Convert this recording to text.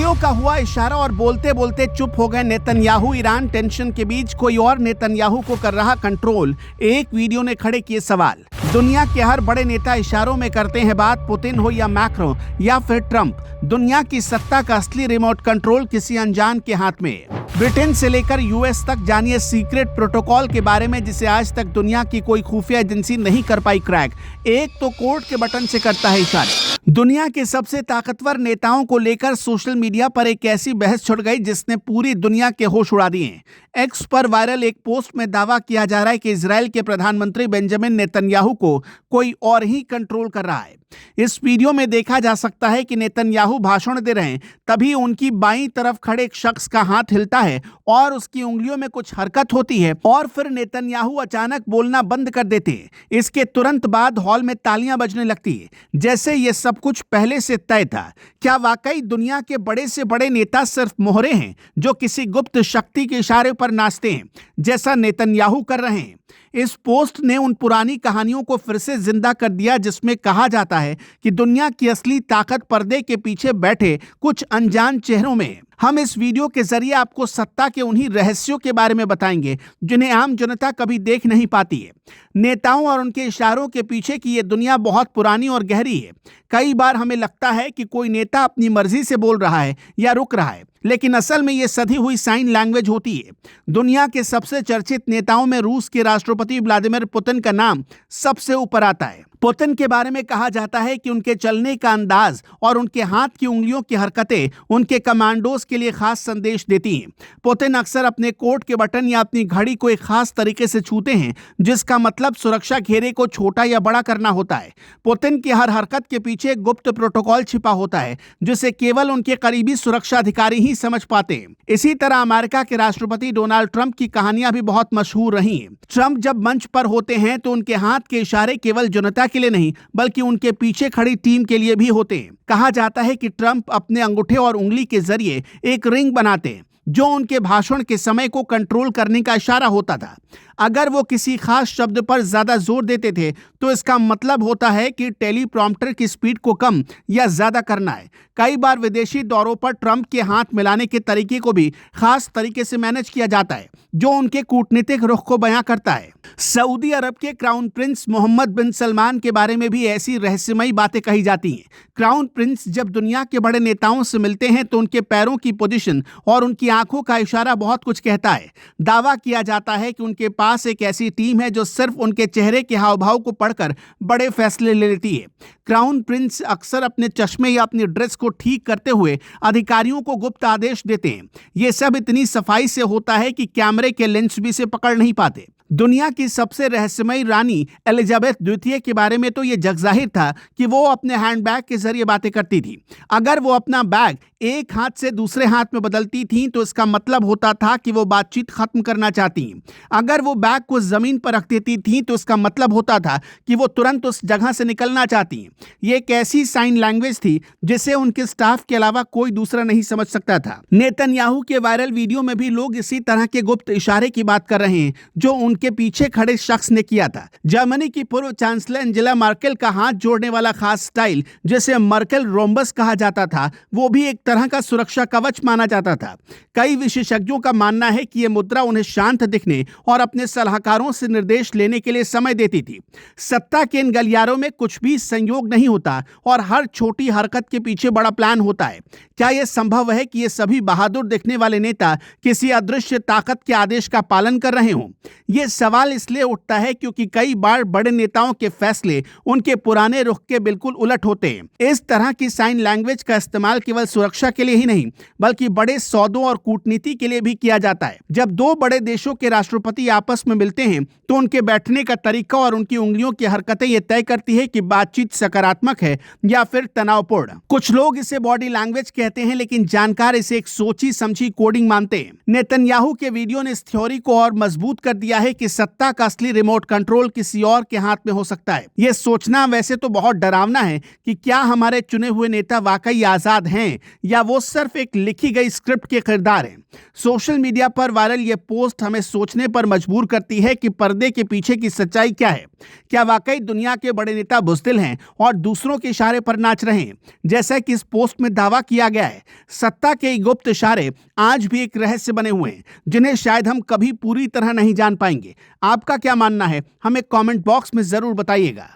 उंगलियों का हुआ इशारा और बोलते बोलते चुप हो गए नेतन्याहू। ईरान टेंशन के बीच कोई और नेतन्याहू को कर रहा कंट्रोल। एक वीडियो ने खड़े किए सवाल। दुनिया के हर बड़े नेता इशारों में करते हैं बात, पुतिन हो या मैक्रो या फिर ट्रंप। दुनिया की सत्ता का असली रिमोट कंट्रोल किसी अनजान के हाथ में। ब्रिटेन से लेकर यूएस तक जानिए सीक्रेट प्रोटोकॉल के बारे में जिसे आज तक दुनिया की कोई खुफिया एजेंसी नहीं कर पाई क्रैक। एक तो कोर्ट के बटन से करता है इशारे। दुनिया के सबसे ताकतवर नेताओं को लेकर सोशल मीडिया पर एक ऐसी बहस छिड़ गई जिसने पूरी दुनिया के होश उड़ा दिए। एक्स पर वायरल एक पोस्ट में दावा किया जा रहा है कि इजराइल के प्रधानमंत्री बेंजामिन नेतन्याहू को कोई और ही कंट्रोल कर रहा है। इस वीडियो में देखा जा सकता है कि नेतन्याहू भाषण दे रहे हैं, तभी उनकी बाईं तरफ खड़े एक शख्स का हाथ हिलता है और उसकी उंगलियों में कुछ हरकत होती है और फिर नेतन्याहू अचानक बोलना बंद कर देते हैं। इसके तुरंत बाद हॉल में तालियां बजने लगती है, जैसे ये सब कुछ पहले से तय था। क्या वाकई दुनिया के बड़े से बड़े नेता सिर्फ मोहरे हैं जो किसी गुप्त शक्ति के इशारे पर नाचते हैं, जैसा नेतन्याहू कर रहे हैं? इस पोस्ट ने उन पुरानी कहानियों को फिर से जिंदा कर दिया जिसमें कहा जाता है कि दुनिया की असली ताकत पर्दे के पीछे बैठे कुछ अनजान चेहरों में है। हम इस वीडियो के जरिए आपको सत्ता के उन्हीं रहस्यों के बारे में बताएंगे जिन्हें आम जनता कभी देख नहीं पाती है। नेताओं और उनके इशारों के पीछे की ये दुनिया बहुत पुरानी और गहरी है। कई बार हमें लगता है कि कोई नेता अपनी मर्जी से बोल रहा है या रुक रहा है, लेकिन असल में ये सधी हुई साइन लैंग्वेज होती है। दुनिया के सबसे चर्चित नेताओं में रूस के राष्ट्रपति व्लादिमीर पुतिन का नाम सबसे ऊपर आता है। पुतिन के बारे में कहा जाता है कि उनके चलने का अंदाज और उनके हाथ की उंगलियों की हरकतें उनके कमांडोज के लिए खास संदेश देती हैं। पुतिन अक्सर अपने कोट के बटन या अपनी घड़ी को एक खास तरीके से छूते हैं, जिसका मतलब सुरक्षा घेरे को छोटा या बड़ा करना होता है। पुतिन की हर हरकत के पीछे एक गुप्त प्रोटोकॉल छिपा होता है जिसे केवल उनके करीबी सुरक्षा अधिकारी ही समझ पाते हैं। इसी तरह अमेरिका के राष्ट्रपति डोनाल्ड ट्रंप की कहानियां भी बहुत मशहूर रही हैं। ट्रंप जब मंच पर होते हैं तो उनके हाथ के इशारे केवल जनता के लिए नहीं बल्कि उनके पीछे खड़ी टीम के लिए भी होते हैं। कहा जाता है कि ट्रंप अपने अंगूठे और उंगली के जरिए एक रिंग बनाते हैं जो उनके भाषण के समय को कंट्रोल करने का इशारा होता था। अगर वो किसी खास शब्द पर ज्यादा जोर देते थे तो इसका मतलब होता है कि टेलीप्रॉम्प्टर की स्पीड को कम या ज्यादा करना है। कई बार विदेशी दौरों पर ट्रंप के हाथ मिलाने के तरीके को भी खास तरीके से मैनेज किया जाता है जो उनके कूटनीतिक रुख को बयां करता है। सऊदी अरब के क्राउन प्रिंस मोहम्मद बिन सलमान के बारे में भी ऐसी रहस्यमयी बातें कही जाती हैं। क्राउन प्रिंस जब दुनिया के बड़े नेताओं से मिलते हैं तो उनके पैरों की पोजीशन और उनकी आंखों का इशारा बहुत कुछ कहता है। दावा किया जाता है कि उनके पास एक ऐसी टीम है जो सिर्फ उनके चेहरे के हाव भाव को पढ़कर बड़े फैसले ले लेती है। क्राउन प्रिंस अक्सर अपने चश्मे या अपनी ड्रेस को ठीक करते हुए अधिकारियों को गुप्त आदेश देते हैं। ये सब इतनी सफाई से होता है कि कैमरे के लेंस भी इसे पकड़ नहीं पाते। दुनिया की सबसे रहस्यमयी रानी एलिजाबेथ द्वितीय के बारे में तो ये जगजाहिर था कि वो अपने हैंडबैग के जरिए बातें करती थी। अगर वो अपना बैग एक हाथ से दूसरे हाथ में बदलती थीं तो इसका मतलब होता था कि वो बातचीत खत्म करना चाहती हैं। अगर वो बैग को जमीन पर रख देती थीं तो इसका मतलब होता था कि वो तुरंत उस जगह से निकलना चाहती हैं। ये एक ऐसी साइन लैंग्वेज थी जिसे उनके स्टाफ के अलावा कोई दूसरा नहीं समझ सकता था। नेतन्याहू के वायरल वीडियो में भी लोग इसी तरह के गुप्त इशारे की बात कर रहे हैं जो उनके पीछे खड़े शख्स ने किया था। जर्मनी की पूर्व चांसलर एंजेला मर्केल का हाथ जोड़ने वाला खास स्टाइल जिसे मर्केल रोम्बस कहा जाता था, वो भी एक तरह का सुरक्षा कवच माना जाता था। कई विशेषज्ञों का मानना है कि यह मुद्रा उन्हें शांत दिखने और अपने सलाहकारों से निर्देश लेने के लिए समय देती थी। सत्ता के इन गलियारों में कुछ भी संयोग नहीं होता और हर छोटी हरकत के पीछे बड़ा प्लान होता है। क्या यह संभव है कि ये सभी बहादुर दिखने वाले नेता किसी अदृश्य ताकत के आदेश का पालन कर रहे हों? ये सवाल इसलिए उठता है क्योंकि कई बार बड़े नेताओं के फैसले उनके पुराने रुख के बिल्कुल उलट होते हैं। इस तरह की साइन लैंग्वेज का इस्तेमाल केवल सुरक्षा के लिए ही नहीं बल्कि बड़े सौदों और कूटनीति के लिए भी किया जाता है। जब दो बड़े देशों के राष्ट्रपति आपस में मिलते हैं तो उनके बैठने का तरीका और उनकी उंगलियों की हरकतें ये तय करती है कि बातचीत सकारात्मक है या फिर तनावपूर्ण। कुछ लोग इसे बॉडी लैंग्वेज कहते हैं, लेकिन जानकार इसे एक सोची समझी कोडिंग मानते हैं। नेतन्याहू के वीडियो ने इस थ्योरी को और मजबूत कर दिया है कि सत्ता का असली रिमोट कंट्रोल किसी और के हाथ में हो सकता है। यह सोचना वैसे तो बहुत डरावना है कि क्या हमारे चुने हुए नेता वाकई आजाद हैं या वो सिर्फ एक लिखी गई स्क्रिप्ट के किरदार हैं। सोशल मीडिया पर वायरल ये पोस्ट हमें सोचने पर मजबूर करती है कि पर्दे के पीछे की सच्चाई क्या है। क्या वाकई दुनिया के बड़े नेता बुज़दिल हैं और दूसरों के इशारे पर नाच रहे हैं, जैसा कि इस पोस्ट में दावा किया गया है? सत्ता के ये गुप्त इशारे आज भी एक रहस्य बने हुए हैं, जिन्हें शायद हम कभी पूरी तरह नहीं जान पाएंगे। आपका क्या मानना है, हमें कमेंट बॉक्स में जरूर बताइएगा।